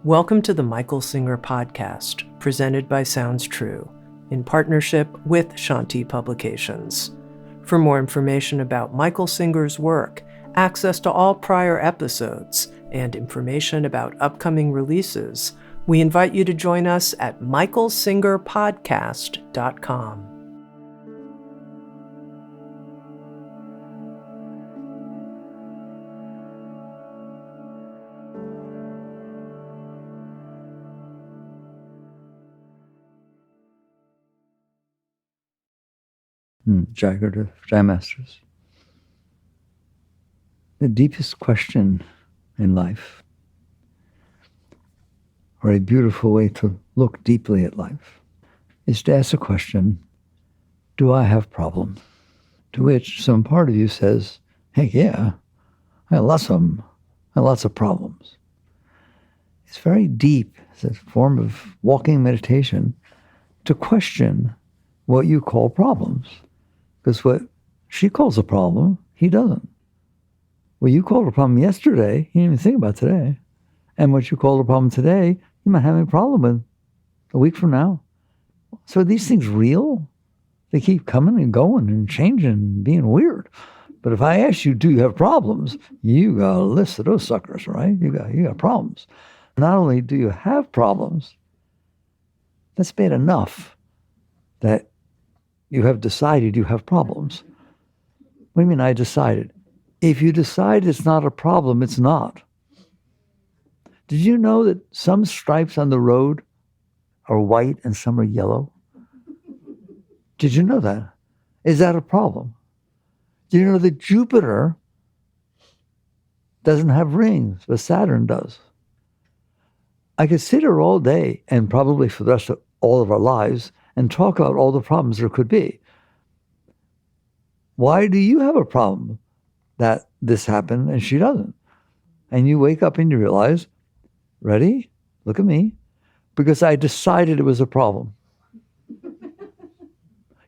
Welcome to the Michael Singer podcast, presented by Sounds True, in partnership with Shanti Publications. For more information about Michael Singer's work, access to all prior episodes, and information about upcoming releases, we invite you to join us at michaelsingerpodcast.com. Jai Masters. The deepest question in life, or a beautiful way to look deeply at life, is to ask the question, do I have problems? To which some part of you says, heck yeah, I have lots of them. I have lots of problems. It's very deep. It's a form of walking meditation to question what you call problems. Because what she calls a problem, he doesn't. What you called a problem yesterday, he didn't even think about today. And what you called a problem today, you might have a problem with a week from now. So are these things real? They keep coming and going and changing and being weird. But if I ask you, do you have problems? You got a list of those suckers, right? You got problems. Not only do you have problems, that's bad enough that you have decided you have problems. What do you mean I decided? If you decide it's not a problem, it's not. Did you know that some stripes on the road are white and some are yellow? Did you know that? Is that a problem? Do you know that Jupiter doesn't have rings, but Saturn does? I could sit here all day, and probably for the rest of all of our lives, and talk about all the problems there could be. Why do you have a problem that this happened and she doesn't? And you wake up and you realize, ready? Look at me. Because I decided it was a problem.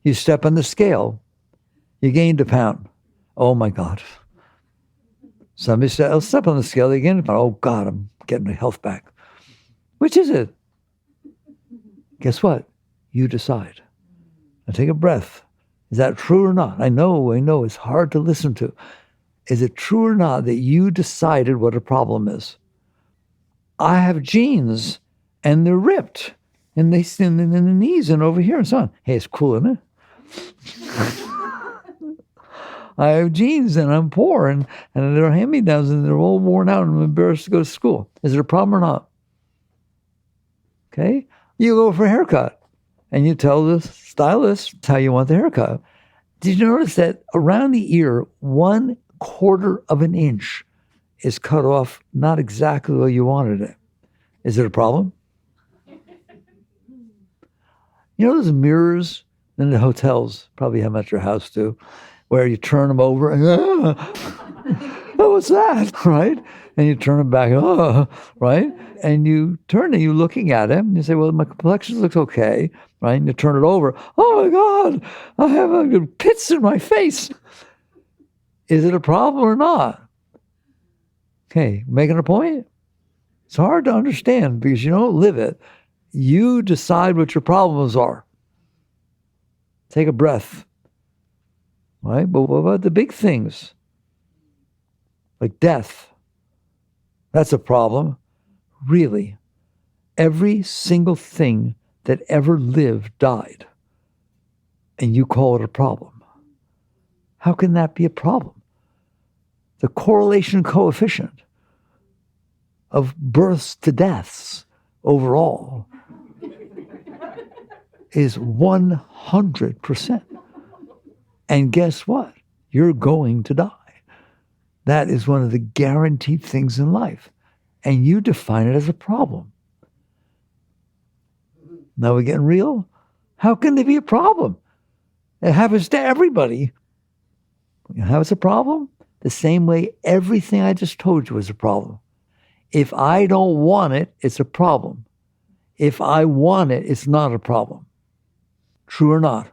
You step on the scale. You gained a pound. Oh my God. Somebody said, I'll step on the scale. They gained a pound. Oh God, I'm getting my health back. Which is it? Guess what? You decide. Now take a breath. Is that true or not? I know, it's hard to listen to. Is it true or not that you decided what a problem is? I have jeans and they're ripped and they stand in the knees and over here and so on. Hey, it's cool, isn't it? I have jeans and I'm poor and they're hand-me-downs and they're all worn out and I'm embarrassed to go to school. Is it a problem or not? Okay? You go for a haircut. And you tell the stylist how you want the haircut. Did you notice that around the ear, 1/4 of an inch is cut off not exactly where you wanted it? Is it a problem? You know those mirrors in the hotels, probably have them at your house too, where you turn them over and, oh, what's that, right? And you turn them back, right? And you turn and you're looking at it and you say, well, my complexion looks okay, right? And you turn it over. Oh my God, I have pits in my face. Is it a problem or not? Okay, making a point? It's hard to understand because you don't live it. You decide what your problems are. Take a breath, right? But what about the big things? Like death. That's a problem. Really. Every single thing that ever lived died. And you call it a problem. How can that be a problem? The correlation coefficient of births to deaths overall is 100%. And guess what? You're going to die. That is one of the guaranteed things in life. And you define it as a problem. Now we're getting real? How can there be a problem? It happens to everybody. How is a problem? The same way everything I just told you is a problem. If I don't want it, it's a problem. If I want it, it's not a problem. True or not?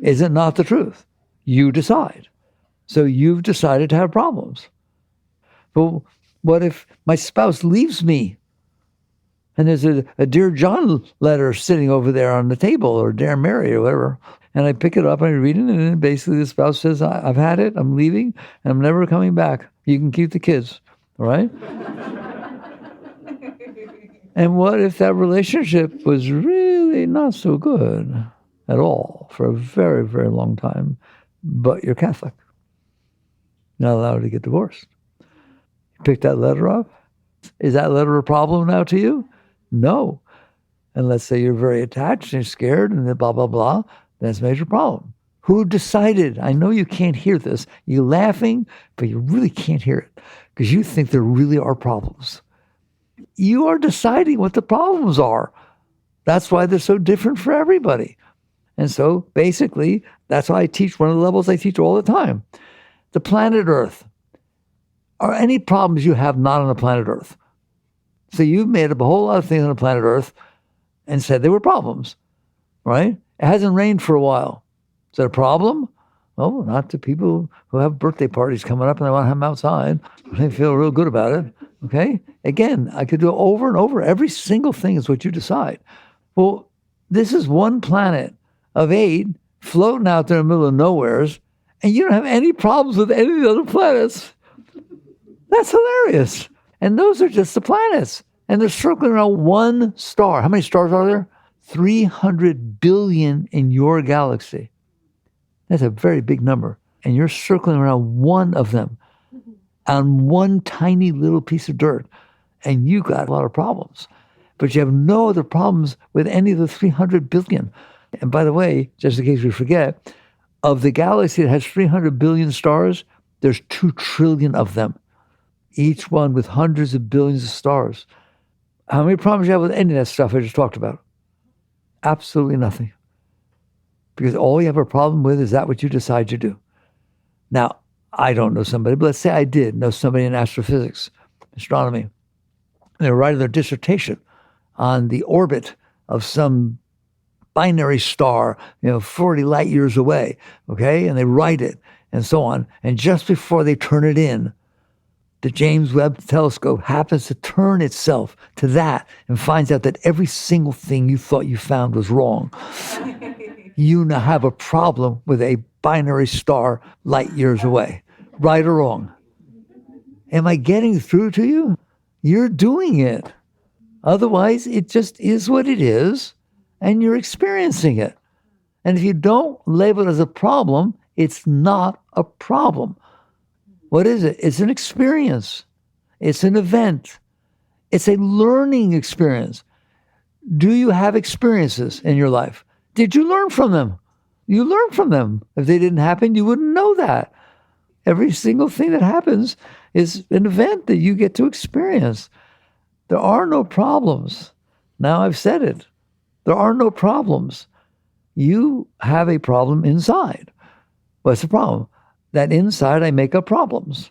Is it not the truth? You decide. So you've decided to have problems. But what if my spouse leaves me And there's a Dear John letter sitting over there on the table, or Dear Mary, or whatever. And I pick it up and I read it, and then basically the spouse says, I've had it, I'm leaving, and I'm never coming back. You can keep the kids, all right? And what if that relationship was really not so good at all for a very, very long time, but you're Catholic? Not allowed to get divorced. You pick that letter up. Is that letter a problem now to you? No. And let's say you're very attached and scared and blah, blah, blah. That's a major problem. Who decided? I know you can't hear this. You're laughing, but you really can't hear it because you think there really are problems. You are deciding what the problems are. That's why they're so different for everybody. And so basically, that's why I teach one of the levels I teach all the time. The planet Earth. Are any problems you have not on the planet Earth? So you've made up a whole lot of things on the planet Earth and said they were problems, right? It hasn't rained for a while. Is that a problem? Well, not to people who have birthday parties coming up and they want to have them outside. They feel real good about it, okay? Again, I could do it over and over. Every single thing is what you decide. Well, this is one planet of 8 floating out there in the middle of nowheres, and you don't have any problems with any of the other planets. That's hilarious. And those are just the planets. And they're circling around one star. How many stars are there? 300 billion in your galaxy. That's a very big number. And you're circling around one of them on one tiny little piece of dirt. And you got a lot of problems. But you have no other problems with any of the 300 billion. And by the way, just in case we forget, of the galaxy that has 300 billion stars, there's 2 trillion of them. Each one with hundreds of billions of stars. How many problems do you have with any of that stuff I just talked about? Absolutely nothing. Because all you have a problem with is that what you decide to do. Now, I don't know somebody, but let's say I did know somebody in astrophysics, astronomy. They were writing their dissertation on the orbit of some binary star, 40 light years away, okay? And they write it and so on. And just before they turn it in, the James Webb Telescope happens to turn itself to that and finds out that every single thing you thought you found was wrong. You now have a problem with a binary star light years away, right or wrong. Am I getting through to you? You're doing it. Otherwise, it just is what it is, and you're experiencing it. And if you don't label it as a problem, it's not a problem. What is it? It's an experience. It's an event. It's a learning experience. Do you have experiences in your life? Did you learn from them? You learn from them. If they didn't happen, you wouldn't know that. Every single thing that happens is an event that you get to experience. There are no problems. Now I've said it. There are no problems. You have a problem inside. What's the problem? That inside I make up problems.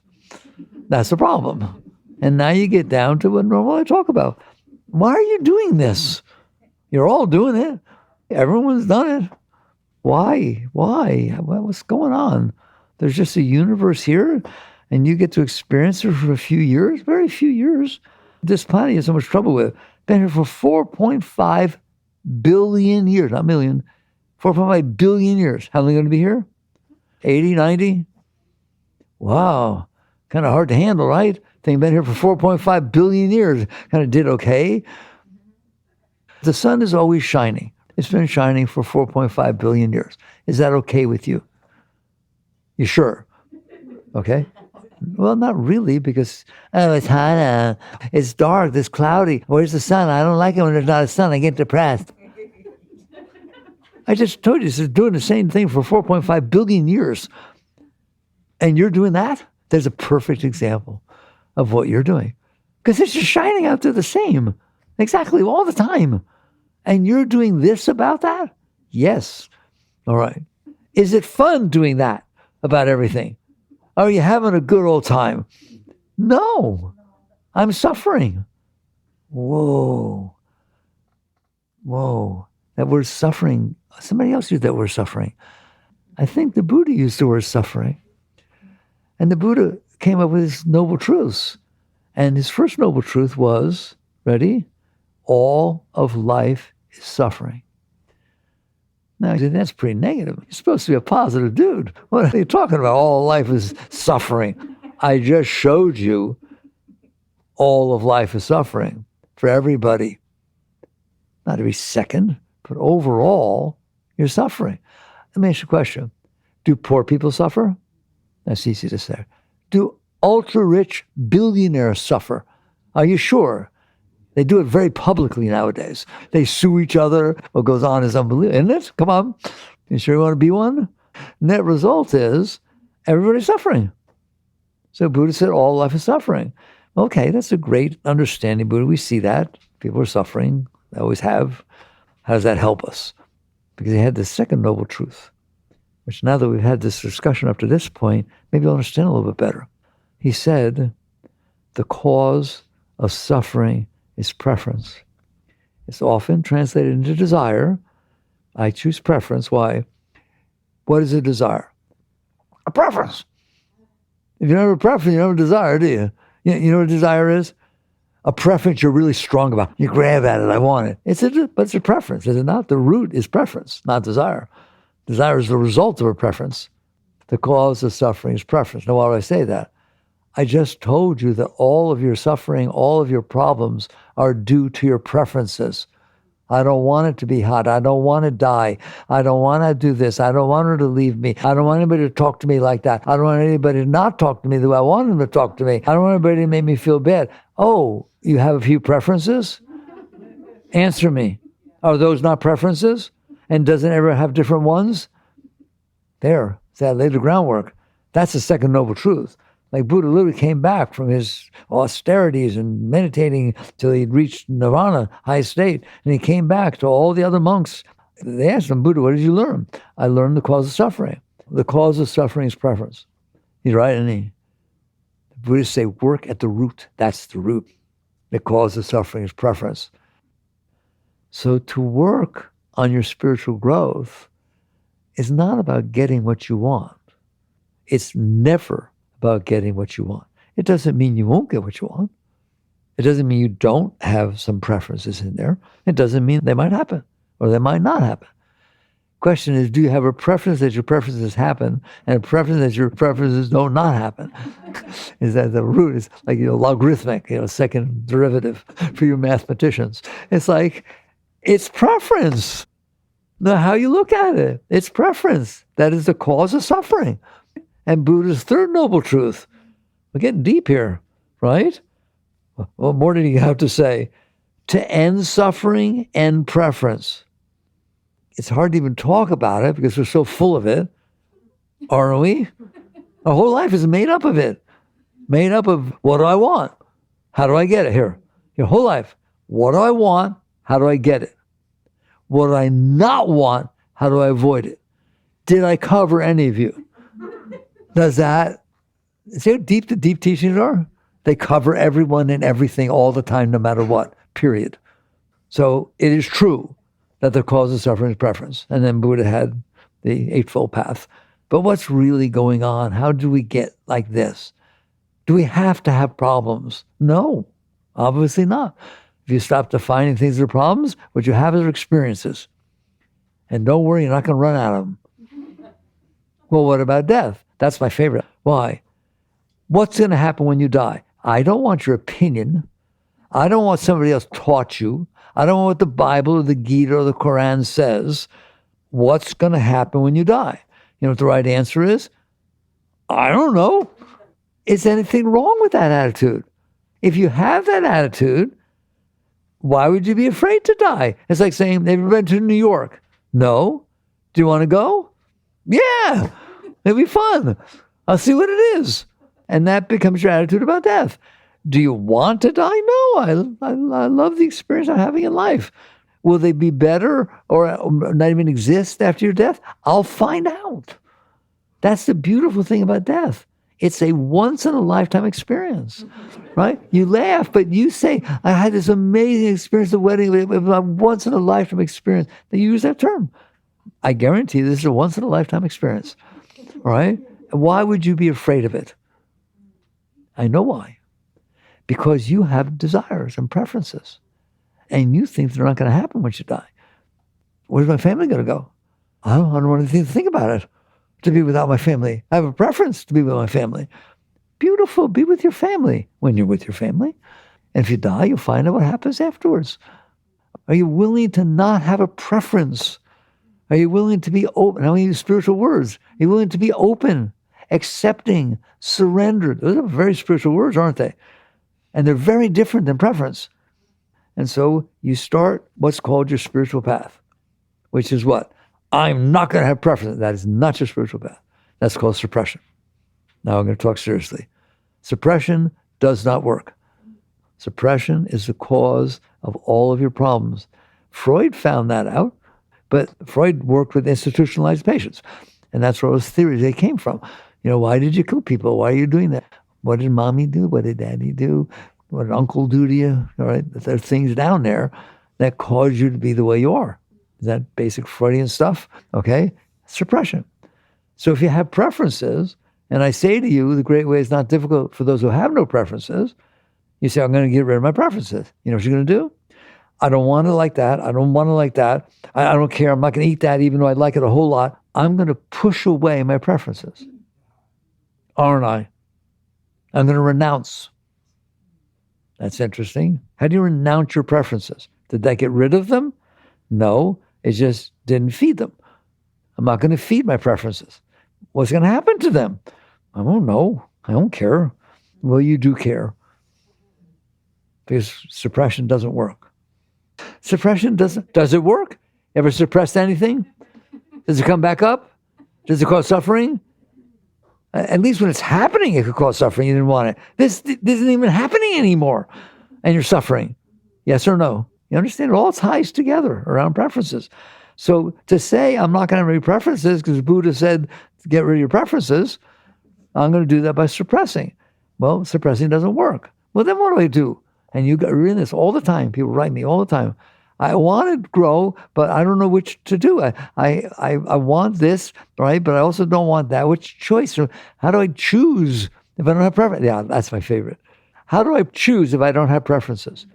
That's the problem. And now you get down to what normally I talk about. Why are you doing this? You're all doing it. Everyone's done it. Why? What's going on? There's just a universe here, and you get to experience it for a few years, very few years. This planet you have so much trouble with. Been here for 4.5 billion years, not million, 4.5 billion years. How long are they going to be here? 80, 90? Wow. Kind of hard to handle, right? They've been here for 4.5 billion years. Kind of did okay. The sun is always shining. It's been shining for 4.5 billion years. Is that okay with you? You sure? Okay. Well, not really, because, it's hot, it's dark, it's cloudy. Where's the sun? I don't like it when there's not a sun. I get depressed. I just told you, it's doing the same thing for 4.5 billion years. And you're doing that? There's a perfect example of what you're doing. Because it's just shining out there the same, exactly all the time. And you're doing this about that? Yes. All right. Is it fun doing that about everything? Are you having a good old time? No. I'm suffering. Whoa. That word suffering, somebody else used that word suffering. I think the Buddha used the word suffering. And the Buddha came up with his noble truths. And his first noble truth was, ready? all of life is suffering. Now, that's pretty negative. You're supposed to be a positive dude. What are you talking about? All of life is suffering. I just showed you all of life is suffering for everybody. Not every second, but overall, you're suffering. Let me ask you a question. Do poor people suffer? That's easy to say. Do ultra-rich billionaires suffer? Are you sure? They do it very publicly nowadays. They sue each other. What goes on is unbelievable, isn't it? Come on. You sure you want to be one? Net result is everybody's suffering. So Buddha said all life is suffering. Okay, that's a great understanding, Buddha. We see that. People are suffering. They always have. How does that help us? Because he had the second noble truth, which now that we've had this discussion up to this point, maybe you'll understand a little bit better. He said, the cause of suffering is preference. It's often translated into desire. I choose preference. Why? What is a desire? A preference. If you don't have a preference, you don't have a desire, do you? You know what a desire is? A preference you're really strong about. You grab at it, I want it. But it's a preference, is it not? The root is preference, not desire. Desire is the result of a preference. The cause of suffering is preference. Now, why do I say that? I just told you that all of your suffering, all of your problems are due to your preferences. I don't want it to be hot. I don't want to die. I don't want to do this. I don't want her to leave me. I don't want anybody to talk to me like that. I don't want anybody to not talk to me the way I want them to talk to me. I don't want anybody to make me feel bad. Oh, you have a few preferences? Answer me. Are those not preferences? And doesn't it ever have different ones? There. That laid the groundwork. That's the second noble truth. Like Buddha literally came back from his austerities and meditating till he'd reached nirvana, high state, and he came back to all the other monks. They asked him, Buddha, what did you learn? I learned the cause of suffering. The cause of suffering is preference. He's right, isn't he? The Buddhists say, work at the root. That's the root. The cause of suffering is preference. So to work on your spiritual growth is not about getting what you want. It's never about getting what you want. It doesn't mean you won't get what you want. It doesn't mean you don't have some preferences in there. It doesn't mean they might happen or they might not happen. Question is, do you have a preference that your preferences happen and a preference that your preferences don't not happen? Is that the root is like, logarithmic, second derivative for you mathematicians. It's like, it's preference. Now, how you look at it, it's preference. That is the cause of suffering. And Buddha's third noble truth. We're getting deep here, right? What more did he have to say? To end suffering, end preference. It's hard to even talk about it because we're so full of it, aren't we? Our whole life is made up of it. Made up of, what do I want? How do I get it? Here, your whole life. What do I want? How do I get it? What do I not want? How do I avoid it? Did I cover any of you? Does that, see how deep the deep teachings are? They cover everyone and everything all the time, no matter what, period. So it is true that the cause of suffering is preference. And then Buddha had the Eightfold Path. But what's really going on? How do we get like this? Do we have to have problems? No, obviously not. If you stop defining things as problems, what you have is experiences. And don't worry, you're not going to run out of them. Well, what about death? That's my favorite. Why? What's going to happen when you die? I don't want your opinion. I don't want somebody else taught you. I don't want what the Bible or the Gita or the Quran says. What's going to happen when you die? You know what the right answer is? I don't know. Is anything wrong with that attitude? If you have that attitude, why would you be afraid to die? It's like saying, have you been to New York? No. Do you want to go? Yeah. It'll be fun. I'll see what it is. And that becomes your attitude about death. Do you want to die? No. I love the experience I'm having in life. Will they be better or not even exist after your death? I'll find out. That's the beautiful thing about death. It's a once-in-a-lifetime experience, right? You laugh, but you say, I had this amazing experience at the wedding. It was a once-in-a-lifetime experience. They use that term. I guarantee this is a once-in-a-lifetime experience, all right? Why would you be afraid of it? I know why. Because you have desires and preferences. and you think they're not going to happen once you die. Where's my family going to go? I don't want anything to think about it, to be without my family. I have a preference to be with my family. Beautiful. Be with your family when you're with your family. And if you die, you'll find out what happens afterwards. Are you willing to not have a preference? Are you willing to be open? I want to use spiritual words. Are you willing to be open, accepting, surrendered? Those are very spiritual words, aren't they? And they're very different than preference. And so you start what's called your spiritual path, which is what? I'm not going to have preference. That is not your spiritual path. That's called suppression. Now I'm going to talk seriously. Suppression does not work. Suppression is the cause of all of your problems. Freud found that out, but Freud worked with institutionalized patients. And that's where those theories they came from. Why did you kill people? Why are you doing that? What did mommy do? What did daddy do? What did uncle do to you? All right, there are things down there that cause you to be the way you are. Is that basic Freudian stuff? Okay, suppression. So if you have preferences, and I say to you, the great way is not difficult for those who have no preferences. You say, I'm going to get rid of my preferences. You know what you're going to do? I don't want to like that. I don't want to like that. I don't care. I'm not going to eat that even though I like it a whole lot. I'm going to push away my preferences. Aren't I? I'm going to renounce. That's interesting. How do you renounce your preferences? Did that get rid of them? No, it just didn't feed them. I'm not going to feed my preferences. What's going to happen to them? I don't know. I don't care. Well, you do care. Because suppression doesn't work. Suppression does it work? Ever suppressed anything? Does it come back up? Does it cause suffering? At least when it's happening, it could cause suffering. You didn't want it. This isn't even happening anymore. And you're suffering. Yes or no? You understand? It all ties together around preferences. So to say, I'm not going to have any preferences because Buddha said, get rid of your preferences, I'm going to do that by suppressing. Well, suppressing doesn't work. Well, then what do? And you got reading this all the time. People write me all the time. I want to grow, but I don't know which to do. I want this, right? But I also don't want that. Which choice? How do I choose if I don't have preferences? Yeah, that's my favorite. How do I choose if I don't have preferences?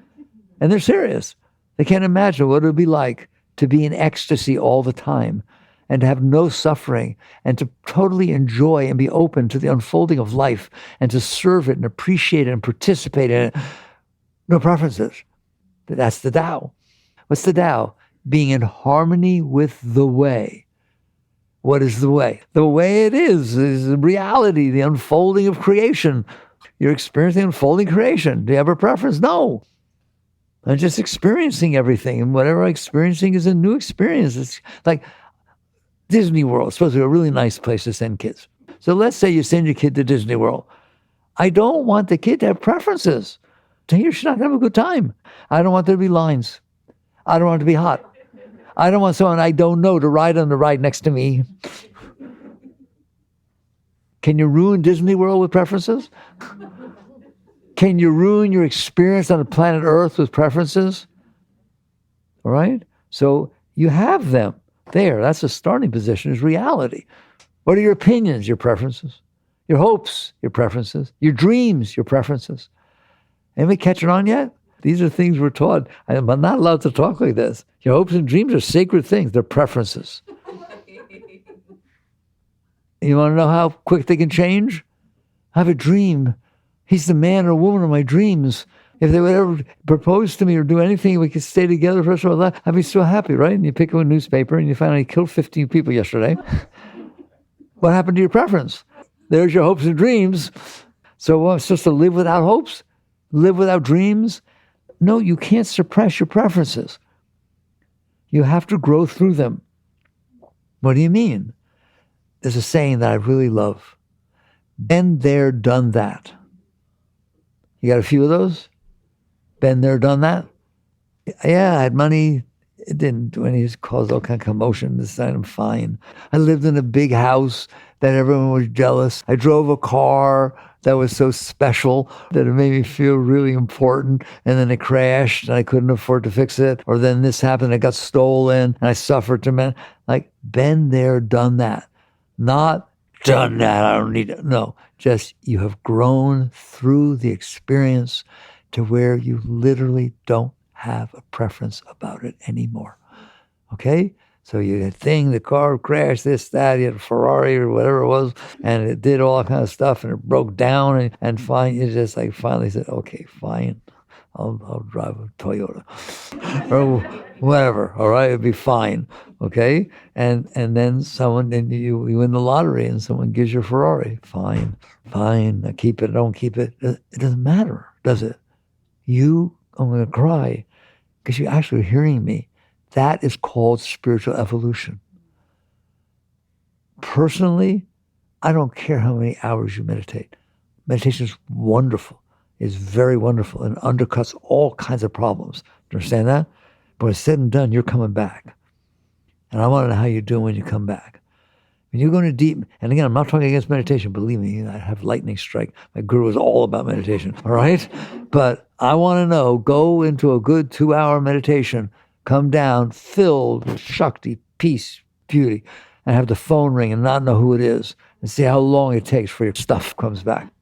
And they're serious. They can't imagine what it would be like to be in ecstasy all the time and to have no suffering and to totally enjoy and be open to the unfolding of life and to serve it and appreciate it and participate in it. No preferences. That's the Tao. What's the Tao? Being in harmony with the way. What is the way? The way it is reality, the unfolding of creation. You're experiencing unfolding creation. Do you have a preference? No. I'm just experiencing everything, and whatever I'm experiencing is a new experience. It's like Disney World. It's supposed to be a really nice place to send kids. So let's say you send your kid to Disney World. I don't want the kid to have preferences. He or she's not going to have a good time. I don't want there to be lines. I don't want it to be hot. I don't want someone I don't know to ride on the ride next to me. Can you ruin Disney World with preferences? Can you ruin your experience on the planet Earth with preferences? All right? So you have them there. That's the starting position, is reality. What are your opinions? Your preferences. Your hopes, your preferences. Your dreams, your preferences. Anybody catching on yet? These are things we're taught. I'm not allowed to talk like this. Your hopes and dreams are sacred things. They're preferences. You want to know how quick they can change? I have a dream. He's the man or woman of my dreams. If they would ever propose to me or do anything, we could stay together for the rest of our life, I'd be so happy, right? And you pick up a newspaper and you find out he killed 15 people yesterday. What happened to your preference? There's your hopes and dreams. So I'm supposed to live without hopes? Live without dreams? No, you can't suppress your preferences. You have to grow through them. What do you mean? There's a saying that I really love. Been there, done that. You got a few of those? Been there, done that? Yeah, I had money. It didn't do any, it caused all kind of commotion. This time I'm fine. I lived in a big house that everyone was jealous. I drove a car that was so special that it made me feel really important. And then it crashed and I couldn't afford to fix it. Or then this happened, it got stolen and I suffered tremendously. Like, been there, done that. Not done that, I don't need it. No, just you have grown through the experience to where you literally don't have a preference about it anymore. Okay? So you had the car crashed, this, that, you had a Ferrari or whatever it was, and it did all kind of stuff, and it broke down, and fine, you just like finally said, okay, fine, I'll drive a Toyota or whatever, all right, it'll be fine, okay? And then you win the lottery and someone gives you a Ferrari, fine, I keep it, don't keep it. It doesn't matter, does it? I'm going to cry because you're actually hearing me. That is called spiritual evolution. Personally, I don't care how many hours you meditate. Meditation is wonderful. It's very wonderful and undercuts all kinds of problems. Do you understand that? But when it's said and done, you're coming back. And I want to know how you're doing when you come back. When you're going to deep, and again, I'm not talking against meditation. Believe me, I have lightning strike. My guru is all about meditation, all right? But I want to know, go into a good 2-hour meditation, come down filled with Shakti, peace, beauty, and have the phone ring and not know who it is, and see how long it takes for your stuff comes back.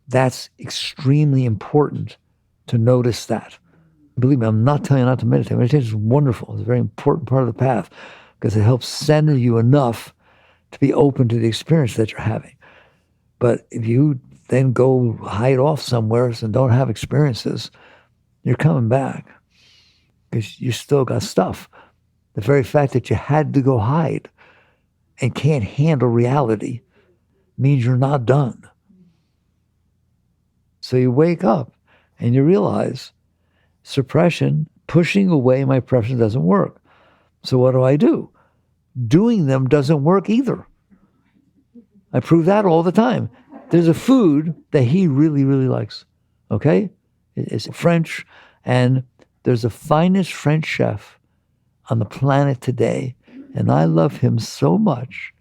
That's extremely important to notice that. Believe me, I'm not telling you not to meditate. Meditation is wonderful. It's a very important part of the path because it helps center you enough to be open to the experience that you're having. But if you then go hide off somewhere and don't have experiences, you're coming back because you still got stuff. The very fact that you had to go hide and can't handle reality means you're not done. So you wake up and you realize suppression, pushing away my preference doesn't work. So what do? Doing them doesn't work either. I prove that all the time. There's a food that he really, really likes, okay? It's French, and there's the finest French chef on the planet today, and I love him so much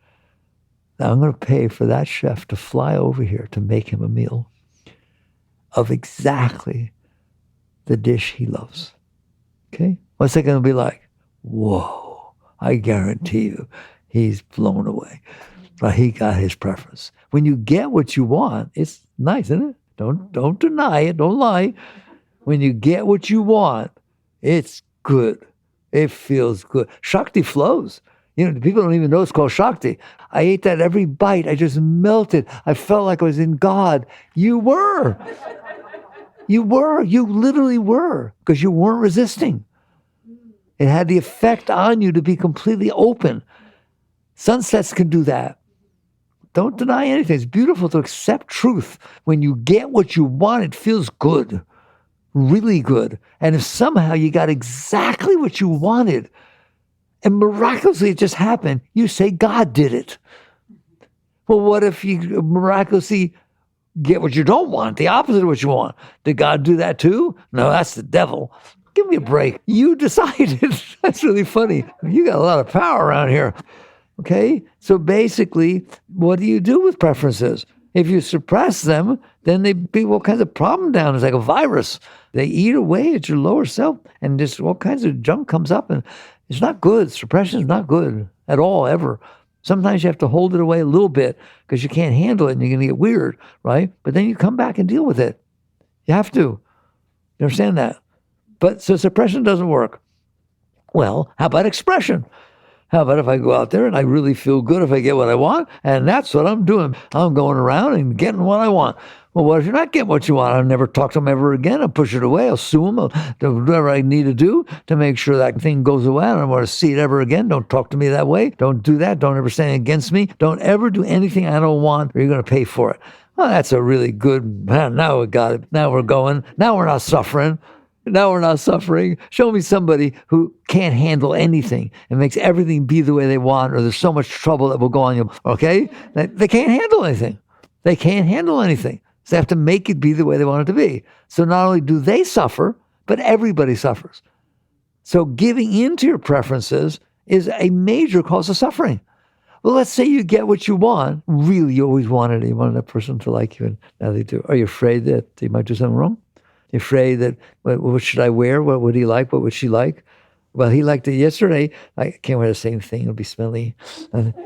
that I'm going to pay for that chef to fly over here to make him a meal of exactly the dish he loves. Okay? What's that going to be like? Whoa, I guarantee you he's blown away. But he got his preference. When you get what you want, it's nice, isn't it? Don't deny it. Don't lie. When you get what you want, it's good. It feels good. Shakti flows. People don't even know it's called Shakti. I ate that every bite. I just melted. I felt like I was in God. You were. You were. You literally were, because you weren't resisting. It had the effect on you to be completely open. Sunsets can do that. Don't deny anything. It's beautiful to accept truth. When you get what you want, it feels good, really good. And if somehow you got exactly what you wanted, and miraculously it just happened, you say God did it. Well, what if you miraculously get what you don't want, the opposite of what you want? Did God do that too? No, that's the devil. Give me a break. You decided. That's really funny. You got a lot of power around here. Okay? So basically, what do you do with preferences? If you suppress them, then they bring all kinds of problem down. It's like a virus. They eat away at your lower self, and just all kinds of junk comes up, and it's not good. Suppression is not good at all, ever. Sometimes you have to hold it away a little bit because you can't handle it and you're going to get weird, right? But then you come back and deal with it. You have to. You understand that? But so suppression doesn't work. Well, how about expression? How about if I go out there and I really feel good if I get what I want? And that's what I'm doing. I'm going around and getting what I want. Well, what if you're not getting what you want? I'll never talk to them ever again. I'll push it away. I'll sue them. I'll do whatever I need to do to make sure that thing goes away. I don't want to see it ever again. Don't talk to me that way. Don't do that. Don't ever stand against me. Don't ever do anything I don't want, or you're going to pay for it. Well, that's a really good, man, now we got it. Now we're going. Now we're not suffering. Now we're not suffering. Show me somebody who can't handle anything and makes everything be the way they want, or there's so much trouble that will go on you. Okay? They can't handle anything. They can't handle anything. So they have to make it be the way they want it to be. So not only do they suffer, but everybody suffers. So giving in to your preferences is a major cause of suffering. Well, let's say you get what you want. Really, you always wanted it. You wanted that person to like you, and now they do. Are you afraid that they might do something wrong? You're afraid that, what should I wear? What would he like? What would she like? Well, he liked it yesterday. I can't wear the same thing. It'll be smelly.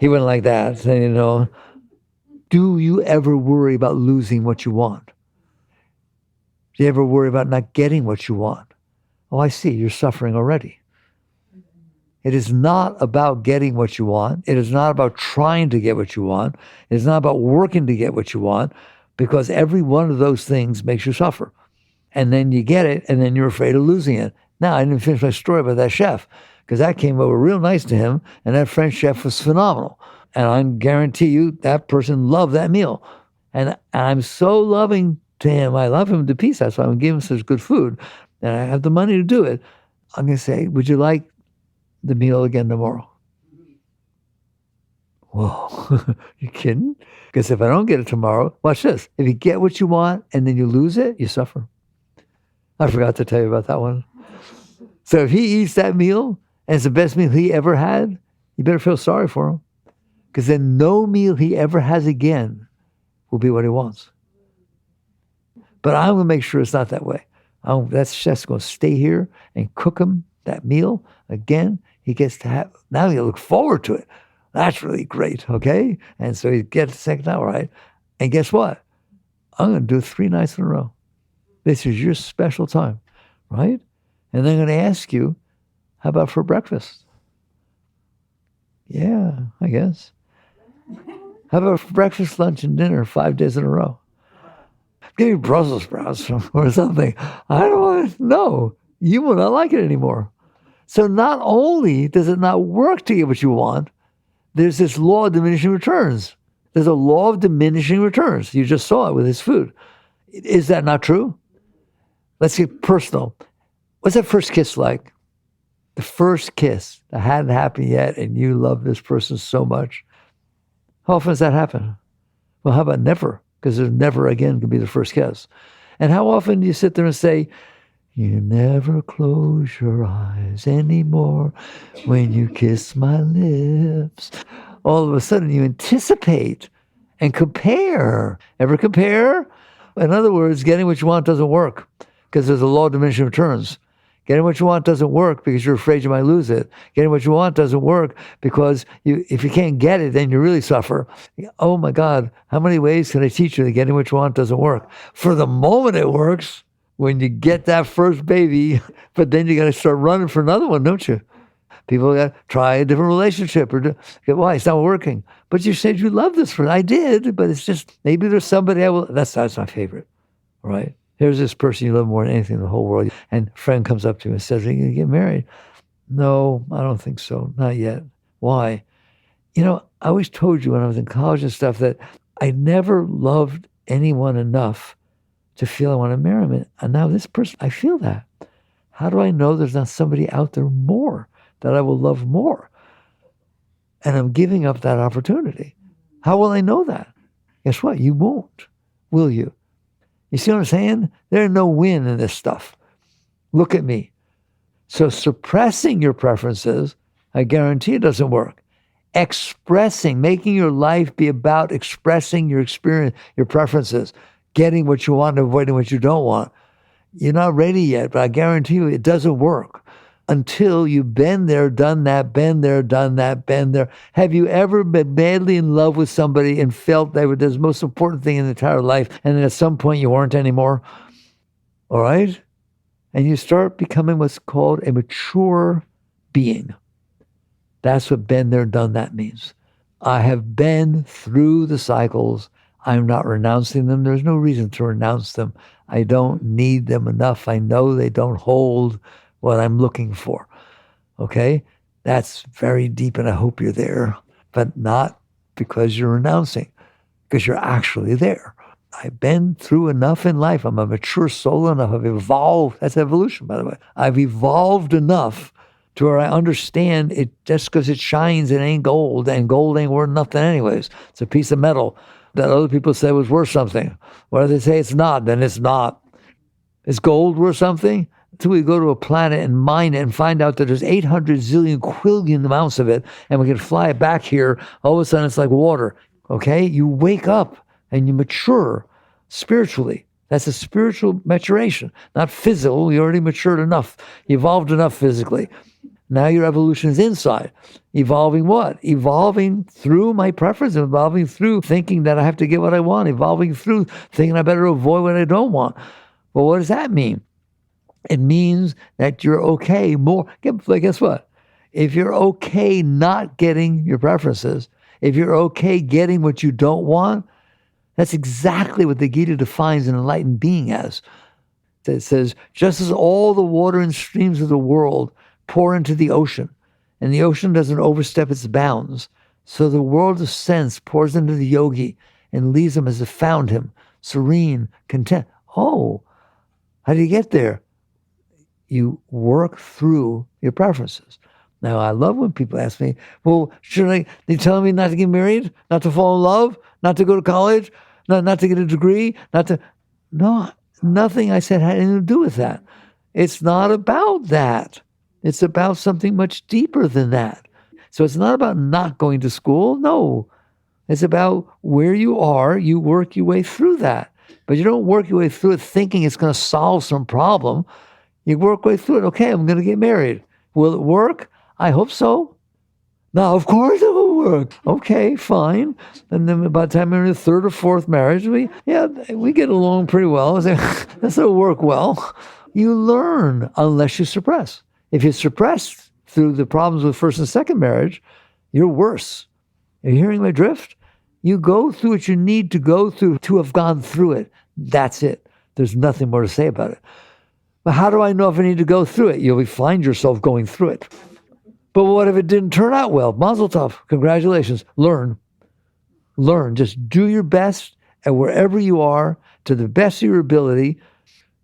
He wouldn't like that. So, do you ever worry about losing what you want? Do you ever worry about not getting what you want? Oh, I see, you're suffering already. It is not about getting what you want. It is not about trying to get what you want. It is not about working to get what you want, because every one of those things makes you suffer. And then you get it, and then you're afraid of losing it. Now, I didn't finish my story about that chef, because that came over real nice to him, and that French chef was phenomenal. And I guarantee you that person loved that meal. And I'm so loving to him. I love him to pieces. That's why I'm giving him such good food. And I have the money to do it. I'm going to say, would you like the meal again tomorrow? Whoa, you kidding? Because if I don't get it tomorrow, watch this. If you get what you want and then you lose it, you suffer. I forgot to tell you about that one. So if he eats that meal and it's the best meal he ever had, you better feel sorry for him. Because then no meal he ever has again will be what he wants. But I'm going to make sure it's not that way. That chef's going to stay here and cook him that meal again. He gets to have, now he'll look forward to it. That's really great, okay? And so he gets the second time, right? And guess what? I'm going to do it 3 nights in a row. This is your special time, right? And then I'm going to ask you, how about for breakfast? Yeah, I guess. How about for breakfast, lunch, and dinner 5 days in a row? Give me Brussels sprouts or something. I don't want to know. You will not like it anymore. So not only does it not work to get what you want, there's this law of diminishing returns. There's a law of diminishing returns. You just saw it with his food. Is that not true? Let's get personal. What's that first kiss like? The first kiss that hadn't happened yet and you love this person so much. How often does that happen? Well, how about never? Because there's never again can be the first kiss. And how often do you sit there and say, you never close your eyes anymore when you kiss my lips? All of a sudden you anticipate and compare. Ever compare? In other words, getting what you want doesn't work because there's a law of diminishing returns. Getting what you want doesn't work because you're afraid you might lose it. Getting what you want doesn't work because if you can't get it, then you really suffer. Oh my God, how many ways can I teach you that getting what you want doesn't work? For the moment it works when you get that first baby, but then you got to start running for another one, don't you? People got to try a different relationship or why it's not working. But you said you love this person. I did, but it's just maybe there's somebody I will. That's my favorite, right? Here's this person you love more than anything in the whole world. And a friend comes up to you and says, are you going to get married? No, I don't think so. Not yet. Why? You know, I always told you when I was in college and stuff that I never loved anyone enough to feel I want to marry him. And now this person, I feel that. How do I know there's not somebody out there more that I will love more? And I'm giving up that opportunity. How will I know that? Guess what? You won't, will you? You see what I'm saying? There's no win in this stuff. Look at me. So suppressing your preferences, I guarantee it doesn't work. Expressing, making your life be about expressing your experience, your preferences, getting what you want and avoiding what you don't want. You're not ready yet, but I guarantee you it doesn't work until you've been there, done that, been there, done that, been there. Have you ever been madly in love with somebody and felt they were the most important thing in the entire life, and then at some point you weren't anymore? All right? And you start becoming what's called a mature being. That's what been there, done that means. I have been through the cycles. I'm not renouncing them. There's no reason to renounce them. I don't need them enough. I know they don't hold what I'm looking for. Okay? That's very deep, and I hope you're there, but not because you're renouncing, because you're actually there. I've been through enough in life. I'm a mature soul enough. I've evolved. That's evolution, by the way. I've evolved enough to where I understand it just because it shines, it ain't gold, and gold ain't worth nothing anyways. It's a piece of metal that other people say was worth something. Whether they say it's not, then it's not. Is gold worth something? Until we go to a planet and mine it and find out that there's 800 zillion quillion amounts of it, and we can fly it back here, all of a sudden it's like water, okay? You wake up and you mature spiritually. That's a spiritual maturation, not physical. You already matured enough, evolved enough physically. Now your evolution is inside. Evolving what? Evolving through my preference, evolving through thinking that I have to get what I want, evolving through thinking I better avoid what I don't want. Well, what does that mean? It means that you're okay more. Guess what? If you're okay not getting your preferences, if you're okay getting what you don't want, that's exactly what the Gita defines an enlightened being as. It says, just as all the water and streams of the world pour into the ocean, and the ocean doesn't overstep its bounds, so the world of sense pours into the yogi and leaves him as it found him, serene, content. Oh, how do you get there? You work through your preferences. Now, I love when people ask me, well, they telling me not to get married, not to fall in love, not to go to college, not to get a degree, no, nothing I said had anything to do with that. It's not about that. It's about something much deeper than that. So it's not about not going to school. No, it's about where you are. You work your way through that. But you don't work your way through it thinking it's going to solve some problem. You work your way through it. Okay, I'm going to get married. Will it work? I hope so. Now, of course it will work. Okay, fine. And then by the time we're in the third or fourth marriage, we get along pretty well. That's will work well. You learn unless you suppress. If you suppress through the problems with first and second marriage, you're worse. Are you hearing my drift? You go through what you need to go through to have gone through it. That's it. There's nothing more to say about it. But how do I know if I need to go through it? You'll find yourself going through it. But what if it didn't turn out well? Mazel tov. Congratulations. Learn. Just do your best, and wherever you are, to the best of your ability,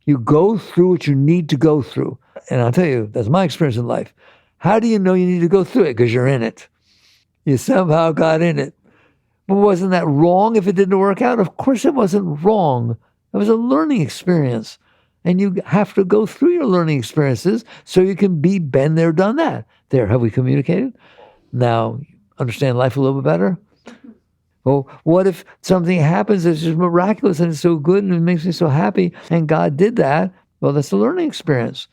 you go through what you need to go through. And I'll tell you, that's my experience in life. How do you know you need to go through it? Because you're in it. You somehow got in it. But wasn't that wrong if it didn't work out? Of course it wasn't wrong. It was a learning experience. And you have to go through your learning experiences so you can been there, done that. There, have we communicated? Now, understand life a little bit better? Well, what if something happens that's just miraculous and it's so good and it makes me so happy and God did that? Well, that's a learning experience.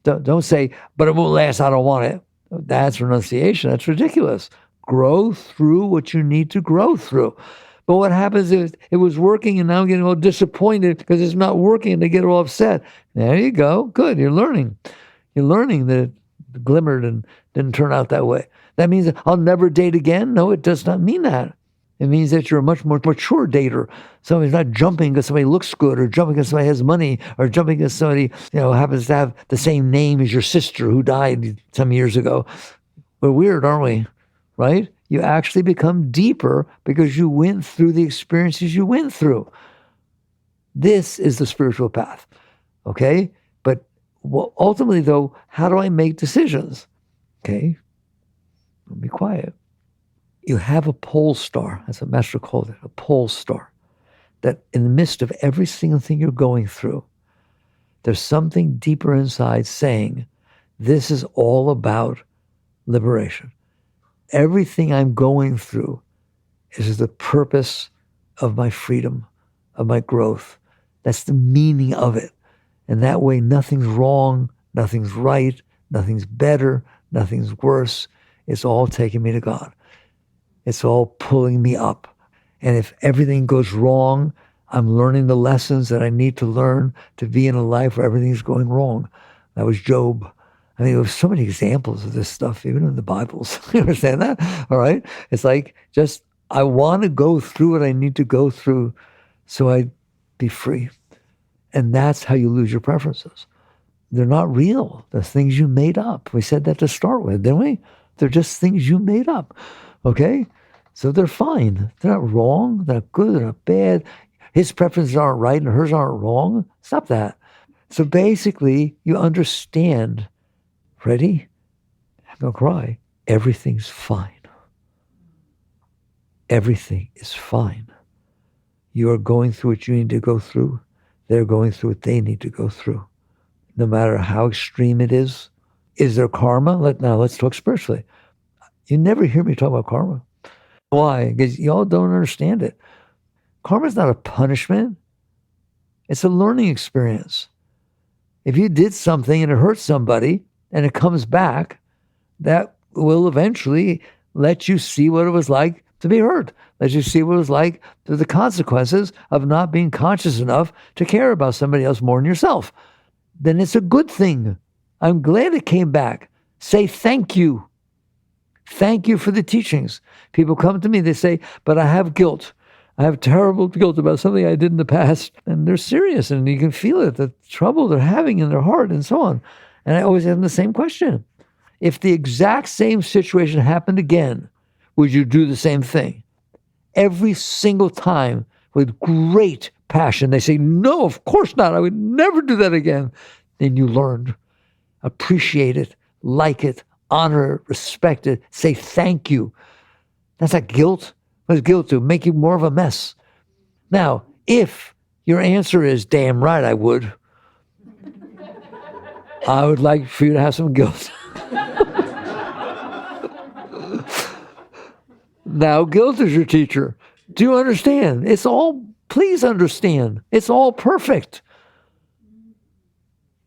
Don't say, but it won't last, I don't want it. That's renunciation. That's ridiculous. Grow through what you need to grow through. But what happens is it was working and now I'm getting all disappointed because it's not working and they get all upset. There you go. Good. You're learning. You're learning that it glimmered and didn't turn out that way. That means that I'll never date again? No, it does not mean that. It means that you're a much more mature dater. Somebody's not jumping because somebody looks good or jumping because somebody has money or jumping because somebody, happens to have the same name as your sister who died some years ago. We're weird, aren't we? Right? You actually become deeper because you went through the experiences you went through. This is the spiritual path. Okay? But ultimately, though, how do I make decisions? Okay? Be quiet. You have a pole star, as a master called it, a pole star, that in the midst of every single thing you're going through, there's something deeper inside saying, this is all about liberation. Everything I'm going through is the purpose of my freedom, of my growth. That's the meaning of it. And that way, nothing's wrong, nothing's right, nothing's better, nothing's worse. It's all taking me to God. It's all pulling me up. And if everything goes wrong, I'm learning the lessons that I need to learn to be in a life where everything's going wrong. That was Job. I mean, there were so many examples of this stuff, even in the Bibles. You understand that? All right? It's like, I want to go through what I need to go through so I'd be free. And that's how you lose your preferences. They're not real. They're things you made up. We said that to start with, didn't we? They're just things you made up. Okay? So they're fine. They're not wrong. They're not good. They're not bad. His preferences aren't right and hers aren't wrong. Stop that. So basically, you understand. Ready? I'm going to cry. Everything's fine. Everything is fine. You are going through what you need to go through. They're going through what they need to go through. No matter how extreme it is. Is there karma? Now let's talk spiritually. You never hear me talk about karma. Why? Because y'all don't understand it. Karma is not a punishment. It's a learning experience. If you did something and it hurt somebody and it comes back, that will eventually let you see what it was like to be hurt. Let you see what it was like to the consequences of not being conscious enough to care about somebody else more than yourself. then it's a good thing. I'm glad it came back. Say thank you. Thank you for the teachings. People come to me, they say, but I have guilt. I have terrible guilt about something I did in the past. And they're serious, and you can feel it, the trouble they're having in their heart and so on. And I always ask them the same question. If the exact same situation happened again, would you do the same thing? Every single time, with great passion, they say, no, of course not. I would never do that again. Then you learned. Appreciate it, like it, honor it, respect it, say thank you. That's not guilt. What does guilt do? Make you more of a mess. Now, if your answer is, damn right I would like for you to have some guilt. Now, guilt is your teacher. Do you understand? Please understand, it's all perfect.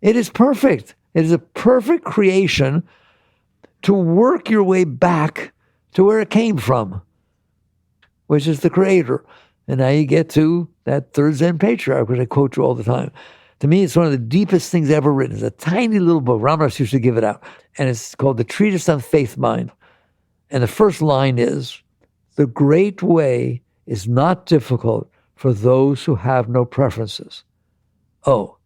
It is perfect. It is a perfect creation to work your way back to where it came from, which is the Creator. And now you get to that third Zen patriarch, which I quote you all the time. To me, it's one of the deepest things ever written. It's a tiny little book. Ramdas used to give it out. And it's called The Treatise on Faith Mind. And the first line is, the great way is not difficult for those who have no preferences. Oh,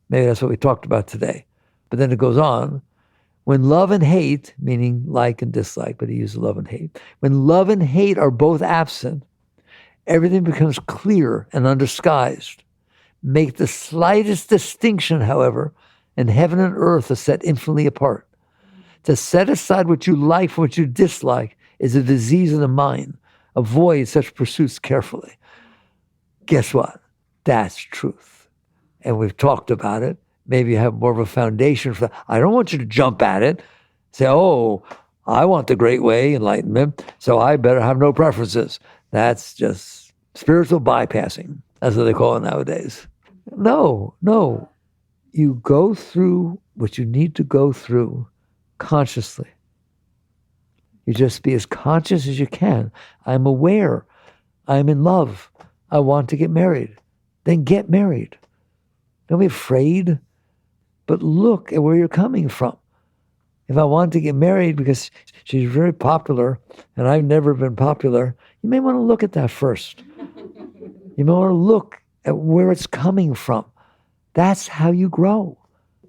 maybe that's what we talked about today. But then it goes on. When love and hate, meaning like and dislike, but he uses love and hate. When love and hate are both absent, everything becomes clear and undisguised. Make the slightest distinction, however, and heaven and earth are set infinitely apart. To set aside what you like from what you dislike is a disease of the mind. Avoid such pursuits carefully. Guess what? That's truth. And we've talked about it. Maybe you have more of a foundation for that. I don't want you to jump at it. Say, oh, I want the great way, enlightenment, so I better have no preferences. That's just spiritual bypassing. That's what they call it nowadays. No. You go through what you need to go through consciously. You just be as conscious as you can. I'm aware. I'm in love. I want to get married. Then get married. Don't be afraid, but look at where you're coming from. If I want to get married because she's very popular and I've never been popular, you may want to look at that first. You may want to look at where it's coming from. That's how you grow.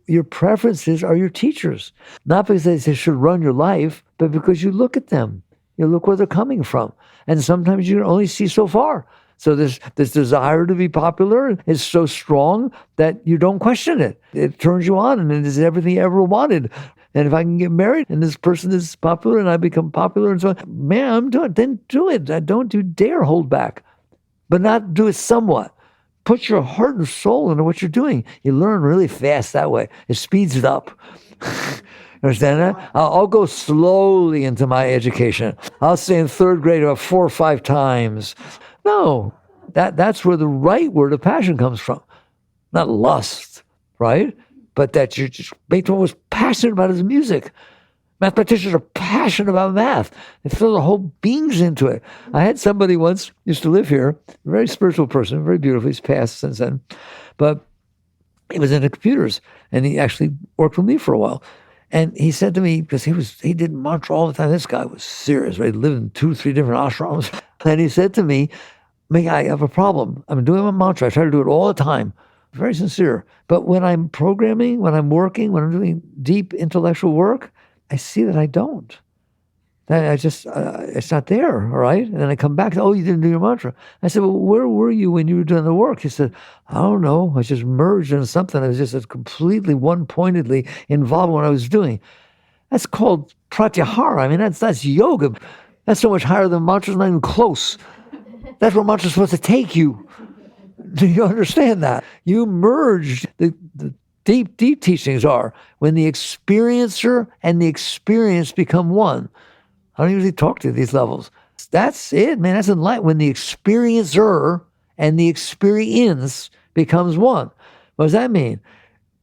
Your preferences are your teachers. Not because they should run your life, but because you look at them. You look where they're coming from. And sometimes you can only see so far. So this desire to be popular is so strong that you don't question it. It turns you on, and it is everything you ever wanted. And if I can get married and this person is popular and I become popular and so on, man, I'm doing it. Then do it. Don't you dare hold back. But not do it somewhat. Put your heart and soul into what you're doing. You learn really fast that way. It speeds it up. Understand that? I'll go slowly into my education. I'll say in third grade about 4 or 5 times. No, that's where the right word of passion comes from. Not lust, right? But that you're just, Beethoven was passionate about his music. Mathematicians are passionate about math. They throw their whole beings into it. I had somebody once, used to live here, a very spiritual person, very beautiful. He's passed since then. But he was into computers, and he actually worked with me for a while. And he said to me, because he did mantra all the time. This guy was serious, right? He lived in 2 or 3 different ashrams. And he said to me, I have a problem. I'm doing my mantra. I try to do it all the time. Very sincere. But when I'm programming, when I'm working, when I'm doing deep intellectual work, I see that I don't. I just, it's not there, all right? And then I come back, oh, you didn't do your mantra. I said, well, where were you when you were doing the work? He said, I don't know. I just merged into something. I was just completely one-pointedly involved in what I was doing. That's called pratyahara. I mean, that's yoga. That's so much higher than mantra's, not even close. That's where mantra's supposed to take you. Do you understand that? You merged the deep teachings are when the experiencer and the experience become one. I don't usually talk to these levels. That's it, man. That's enlightenment. When the experiencer and the experience becomes one. What does that mean?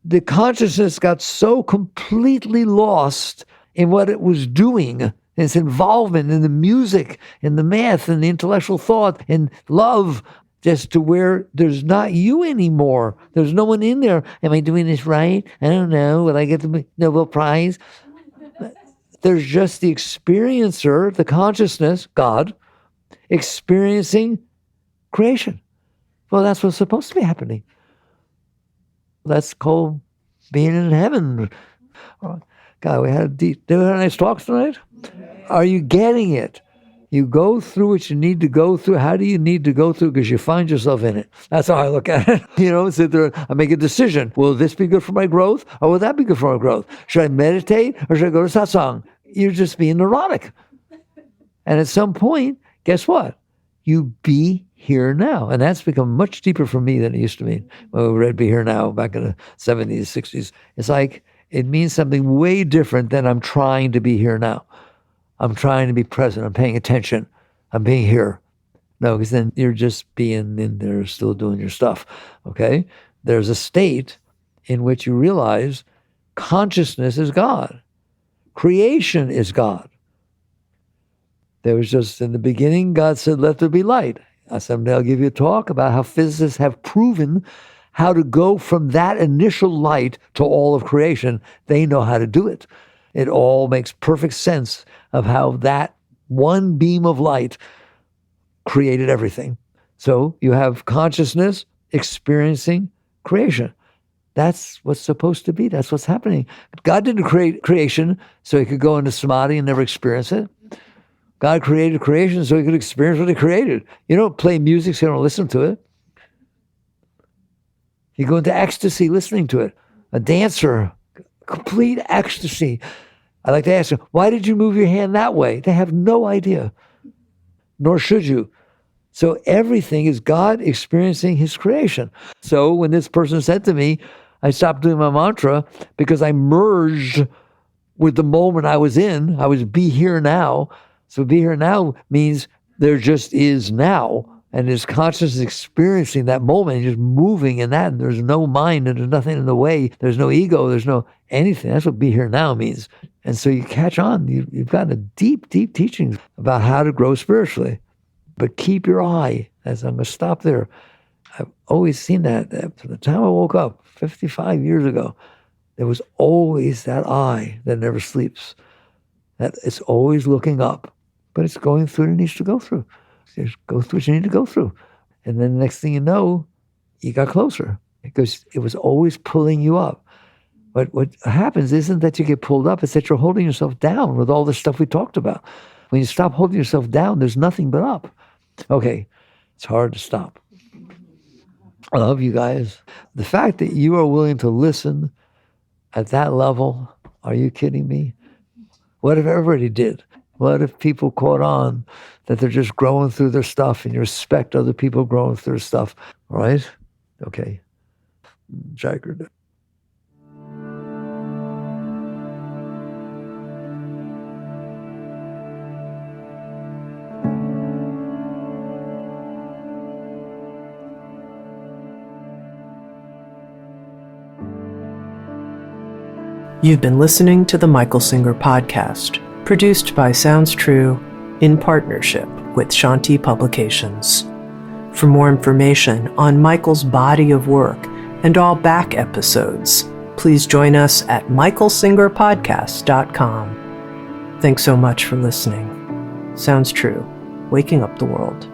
The consciousness got so completely lost in what it was doing, its involvement in the music, in the math, in the intellectual thought, in love, just to where there's not you anymore. There's no one in there. Am I doing this right? I don't know. Will I get the Nobel Prize? There's just the experiencer, the consciousness, God, experiencing creation. Well, that's what's supposed to be happening. That's called being in heaven. God, we had a nice talk tonight. Are you getting it? You go through what you need to go through. How do you need to go through? Because you find yourself in it. That's how I look at it. Sit there, I make a decision. Will this be good for my growth? Or will that be good for my growth? Should I meditate or should I go to satsang? You're just being neurotic. And at some point, guess what? You be here now. And that's become much deeper for me than it used to mean. When we read Be Here Now back in the 70s, 60s. It's like it means something way different than I'm trying to be here now. I'm trying to be present. I'm paying attention. I'm being here. No, because then you're just being in there, still doing your stuff. Okay? There's a state in which you realize consciousness is God. Creation is God. There was just, in the beginning, God said, let there be light. Someday I'll give you a talk about how physicists have proven how to go from that initial light to all of creation. They know how to do it. It all makes perfect sense of how that one beam of light created everything. So you have consciousness experiencing creation. That's what's supposed to be. That's what's happening. God didn't create creation so he could go into samadhi and never experience it. God created creation so he could experience what he created. You don't play music so you don't listen to it. You go into ecstasy listening to it. A dancer, complete ecstasy. I like to ask them, why did you move your hand that way? They have no idea, nor should you. So everything is God experiencing his creation. So when this person said to me, I stopped doing my mantra because I merged with the moment I was in. I was be here now. So be here now means there just is now. And his consciousness is experiencing that moment and just moving in that. And there's no mind and there's nothing in the way. There's no ego. There's no anything. That's what be here now means. And so you catch on. You've gotten a deep, deep teaching about how to grow spiritually. But keep your eye, as I'm going to stop there. I've always seen that. From the time I woke up 55 years ago, there was always that eye that never sleeps. That it's always looking up. But it's going through what it needs to go through. Just go through what you need to go through. And then the next thing you know, you got closer because it was always pulling you up. But what happens isn't that you get pulled up, it's that you're holding yourself down with all the stuff we talked about. When you stop holding yourself down, there's nothing but up. Okay, it's hard to stop. I love you guys. The fact that you are willing to listen at that level, are you kidding me? What if everybody did? What if people caught on that they're just growing through their stuff and you respect other people growing through their stuff, right? Okay. Jagger. You've been listening to the Michael Singer Podcast, produced by Sounds True in partnership with Shanti Publications. For more information on Michael's body of work and all back episodes, please join us at michaelsingerpodcast.com. Thanks so much for listening. Sounds True, waking up the world.